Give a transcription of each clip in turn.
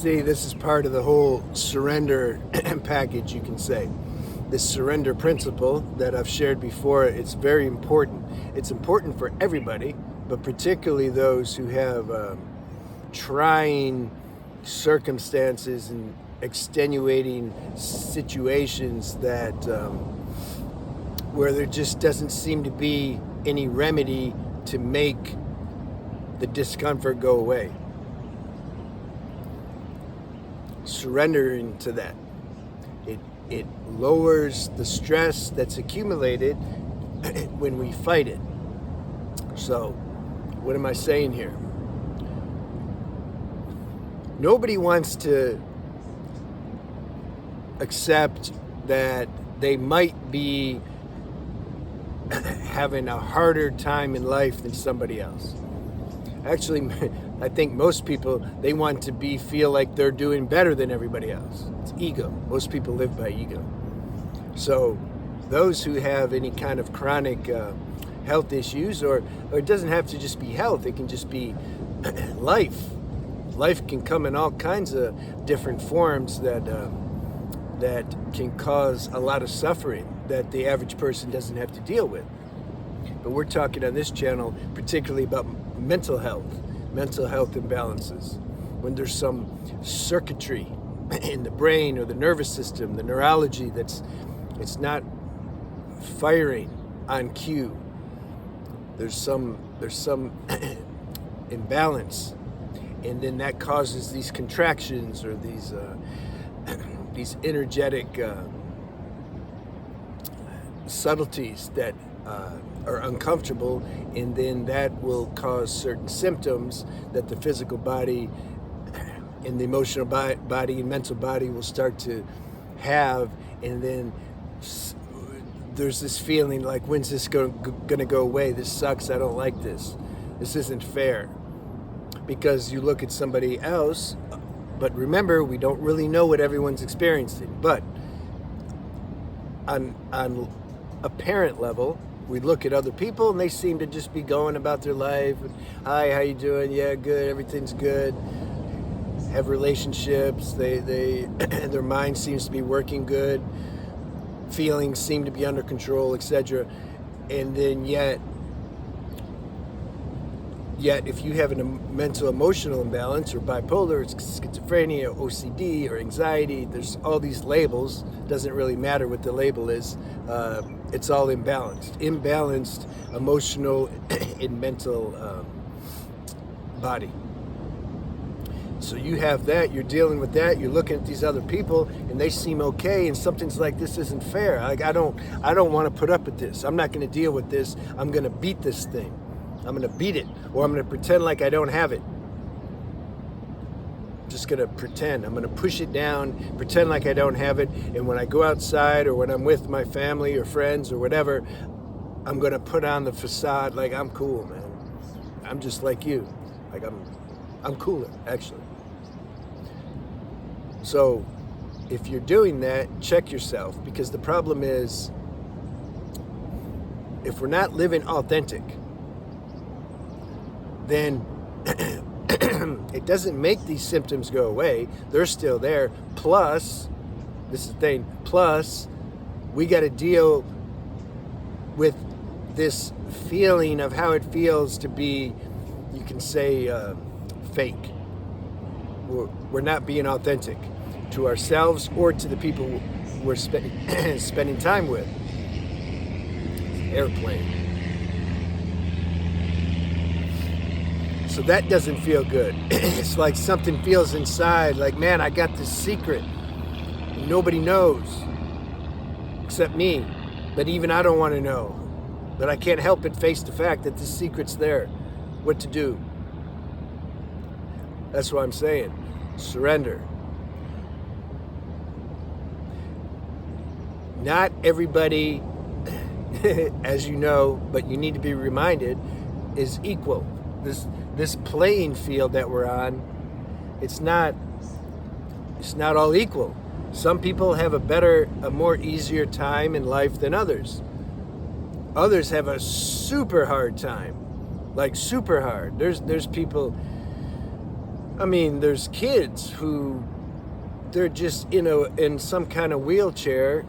See, this is part of the whole surrender package, you can say. This surrender principle that I've shared before, it's very important. It's important for everybody, but particularly those who have trying circumstances and extenuating situations that where there just doesn't seem to be any remedy to make the discomfort go away. Surrendering to that. It lowers the stress that's accumulated when we fight it. So, what am I saying here? Nobody wants to accept that they might be having a harder time in life than somebody else. Actually, I think most people, they want to feel like they're doing better than everybody else. It's ego. Most people live by ego. So those who have any kind of chronic health issues, or it doesn't have to just be health, it can just be life. Life can come in all kinds of different forms that can cause a lot of suffering that the average person doesn't have to deal with. But we're talking on this channel particularly about mental health imbalances. When there's some circuitry in the brain or the nervous system, the neurology it's not firing on cue. There's some imbalance, and then that causes these contractions or these energetic subtleties that are uncomfortable, and then that will cause certain symptoms that the physical body and the emotional body and mental body will start to have, and then there's this feeling like, when's this going to go away? This sucks. I don't like this. This isn't fair. Because you look at somebody else, but remember, we don't really know what everyone's experiencing, but on a parent level, we look at other people and they seem to just be going about their life. Hi, how you doing? Yeah, good. Everything's good. Have relationships. They their mind seems to be working good. Feelings seem to be under control, etc. And then yet if you have a mental emotional imbalance or bipolar, it's schizophrenia, OCD, or anxiety, there's all these labels. Doesn't really matter what the label is. It's all imbalanced emotional and mental body. So you have that, you're dealing with that, you're looking at these other people and they seem okay, and something's like, this isn't fair. Like, I don't want to put up with this. I'm not going to deal with this. I'm going to beat this thing. I'm going to beat it, or I'm going to pretend like I don't have it. I'm just going to pretend. I'm going to push it down, pretend like I don't have it, and when I go outside or when I'm with my family or friends or whatever, I'm going to put on the facade like I'm cool, man. I'm just like you. Like I'm cooler, actually. So if you're doing that, check yourself, because the problem is, if we're not living authentic, then it doesn't make these symptoms go away. They're still there. Plus, this is the thing, plus we got to deal with this feeling of how it feels to be, you can say, fake. We're not being authentic to ourselves or to the people we're spending time with. Airplane. So that doesn't feel good. It's like something feels inside, like, man, I got this secret. Nobody knows except me. But even I don't want to know. But I can't help but face the fact that this secret's there. What to do? That's what I'm saying. Surrender. Not everybody, as you know, but you need to be reminded, is equal. This playing field that we're on, it's not all equal. Some people have a more easier time in life than others. Others have a super hard time, like super hard. There's people, I mean, there's kids who they're just in some kind of wheelchair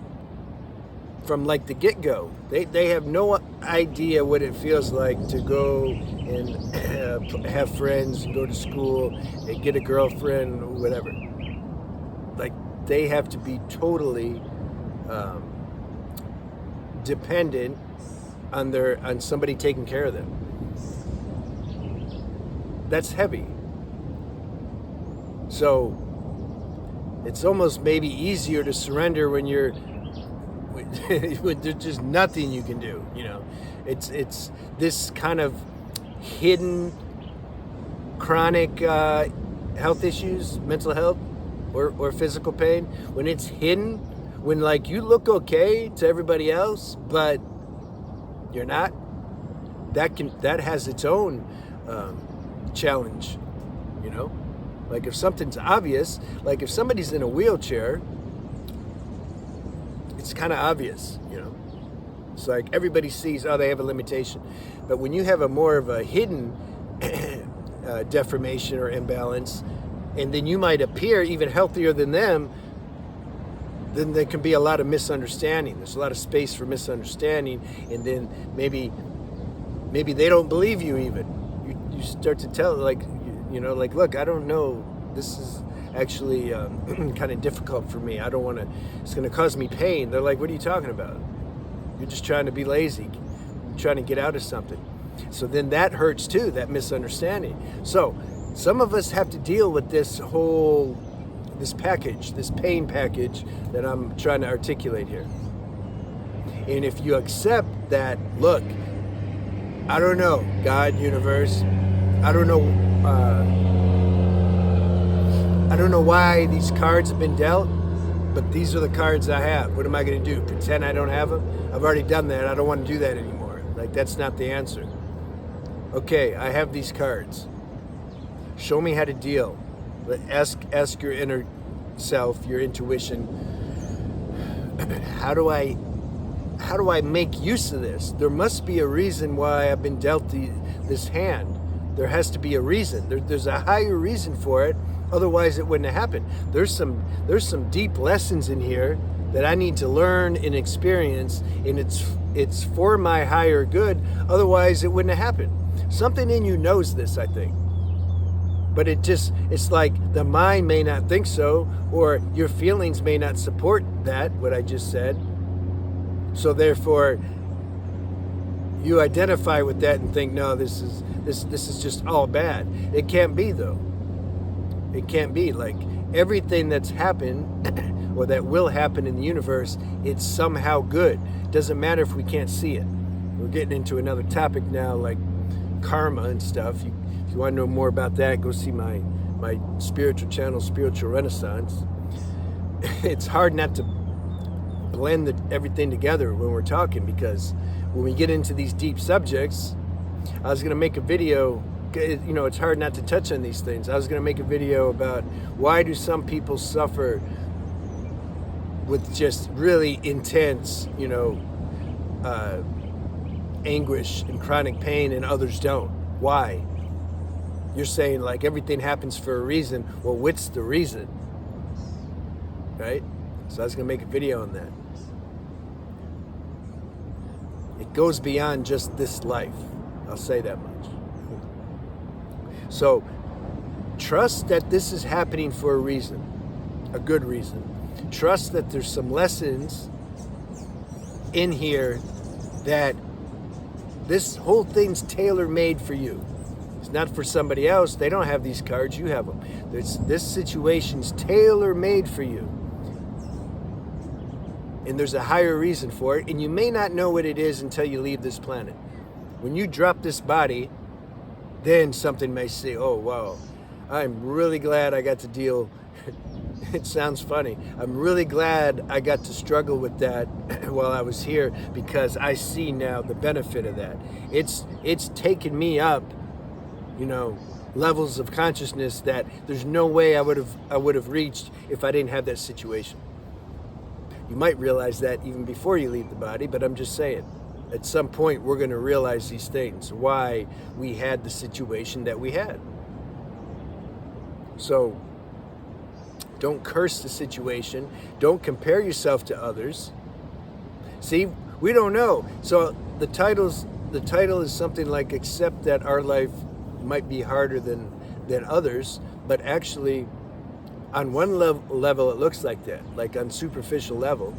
from like the get-go. They have no idea what it feels like to go and have friends and go to school and get a girlfriend or whatever. Like, they have to be totally dependent on somebody taking care of them. That's heavy. So it's almost maybe easier to surrender when you're when there's just nothing you can do. It's this kind of hidden chronic health issues, mental health or physical pain, when it's hidden, when like you look okay to everybody else but you're not, that has its own challenge. Like if something's obvious, like if somebody's in a wheelchair, it's kind of obvious. It's like everybody sees, oh, they have a limitation. But when you have a more of a hidden deformation or imbalance, and then you might appear even healthier than them, then there can be a lot of misunderstanding. There's a lot of space for misunderstanding, and then maybe they don't believe you even. You start to tell, like, like, look, I don't know. This is actually kind of difficult for me. I don't want to, it's going to cause me pain. They're like, what are you talking about? You're just trying to be lazy, trying to get out of something. So then that hurts too, that misunderstanding. So some of us have to deal with this package, this pain package that I'm trying to articulate here. And if you accept that, look, I don't know, God, universe, I don't know why these cards have been dealt, but these are the cards I have. What am I going to do? Pretend I don't have them? I've already done that. I don't want to do that anymore. Like, that's not the answer. Okay, I have these cards. Show me how to deal. Ask your inner self, your intuition. How do I make use of this? There must be a reason why I've been dealt this hand. There has to be a reason. There's a higher reason for it. Otherwise, it wouldn't have happened. There's some deep lessons in here that I need to learn and experience, and it's for my higher good. Otherwise, it wouldn't have happened. Something in you knows this, I think. But it's like the mind may not think so, or your feelings may not support that, what I just said. So therefore, you identify with that and think, no, this is just all bad. It can't be, though. It can't be. Like, everything that's happened or that will happen in the universe, it's somehow good. It doesn't matter if we can't see it. We're getting into another topic now, like karma and stuff. If you want to know more about that, go see my spiritual channel, Spiritual Renaissance. It's hard not to blend everything together when we're talking, because when we get into these deep subjects, I was going to make a video. It's hard not to touch on these things. I was going to make a video about why do some people suffer with just really intense, anguish and chronic pain, and others don't. Why? You're saying like everything happens for a reason. Well, what's the reason? Right? So I was going to make a video on that. It goes beyond just this life. I'll say that much. So trust that this is happening for a reason, a good reason. Trust that there's some lessons in here, that this whole thing's tailor-made for you. It's not for somebody else. They don't have these cards. You have them. This situation's tailor-made for you. And there's a higher reason for it. And you may not know what it is until you leave this planet. When you drop this body, then something may say, oh, wow, I'm really glad I got to deal. It sounds funny. I'm really glad I got to struggle with that while I was here, because I see now the benefit of that. It's taken me up, levels of consciousness that there's no way I would have reached if I didn't have that situation. You might realize that even before you leave the body, but I'm just saying, at some point we're going to realize these things, why we had the situation that we had. So don't curse the situation. Don't compare yourself to others. See, we don't know. So the title is something like, accept that our life might be harder than others, but actually on one level it looks like that, like on superficial level.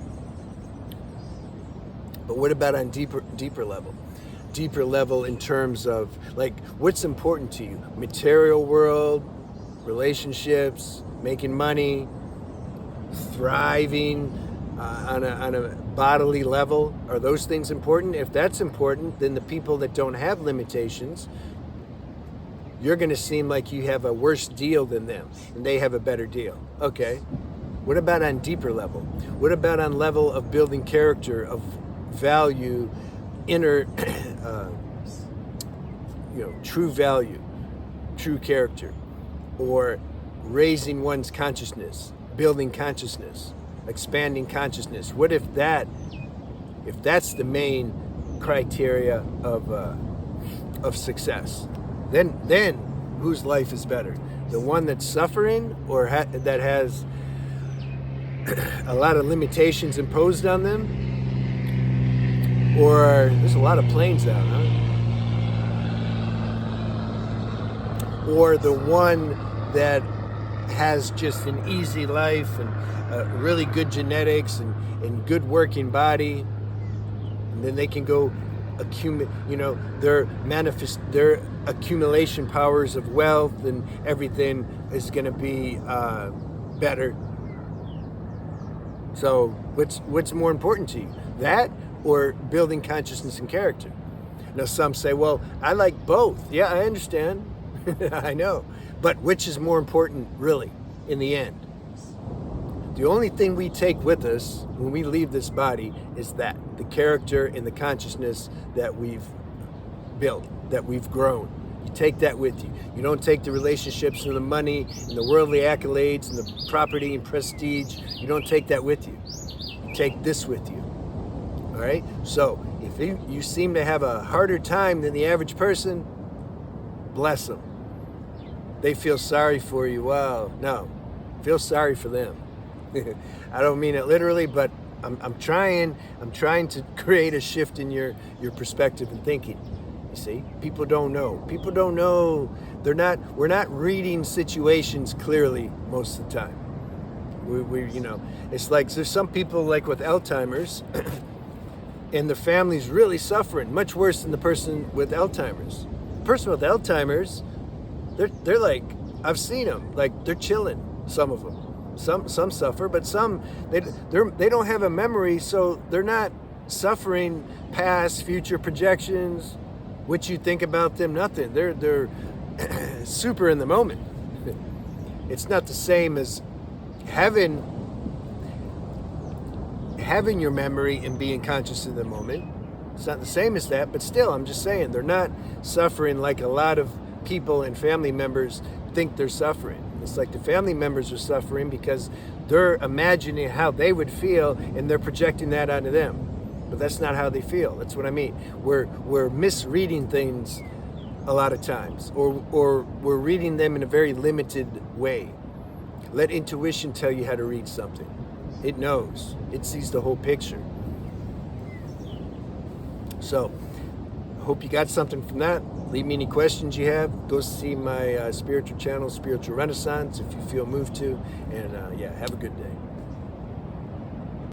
But what about on deeper level? Deeper level in terms of like what's important to you? Material world, relationships, making money, thriving on a bodily level. Are those things important? If that's important, then the people that don't have limitations, you're going to seem like you have a worse deal than them and they have a better deal. Okay. What about on deeper level? What about on level of building character, of value, inner true value, true character, or raising one's consciousness, building consciousness, expanding consciousness? What if that's the main criteria of success? Then whose life is better? The one that's suffering, or that has a lot of limitations imposed on them? Or there's a lot of planes out, huh? Or the one that has just an easy life and really good genetics and good working body, and then they can go their accumulation powers of wealth and everything is going to be better. So what's more important to you, that or building consciousness and character? Now some say, well, I like both. Yeah, I understand. I know. But which is more important, really, in the end? The only thing we take with us when we leave this body is that, the character and the consciousness that we've built, that we've grown. You take that with you. You don't take the relationships and the money and the worldly accolades and the property and prestige. You don't take that with you. You take this with you. All right? So if you seem to have a harder time than the average person, bless them. They feel sorry for you. Wow. No, feel sorry for them. I don't mean it literally, but I'm trying to create a shift in your perspective and thinking. You see, people don't know. People don't know. We're not reading situations clearly most of the time. It's like there's some people like with Alzheimer's, and the family's really suffering, much worse than the person with Alzheimer's. The person with Alzheimer's, they're like, I've seen them, like they're chilling. Some of them. Some suffer, but some they don't have a memory, so they're not suffering past, future projections. What you think about them, nothing. They're super in the moment. It's not the same as having your memory and being conscious of the moment. It's not the same as that, but still, I'm just saying they're not suffering like a lot of people and family members think they're suffering. It's like the family members are suffering because they're imagining how they would feel and they're projecting that onto them. But that's not how they feel. That's what I mean. We're misreading things a lot of times, or we're reading them in a very limited way. Let intuition tell you how to read something. It knows. It sees the whole picture. So, I hope you got something from that. Leave me any questions you have. Go see my spiritual channel, Spiritual Renaissance, if you feel moved to. And have a good day.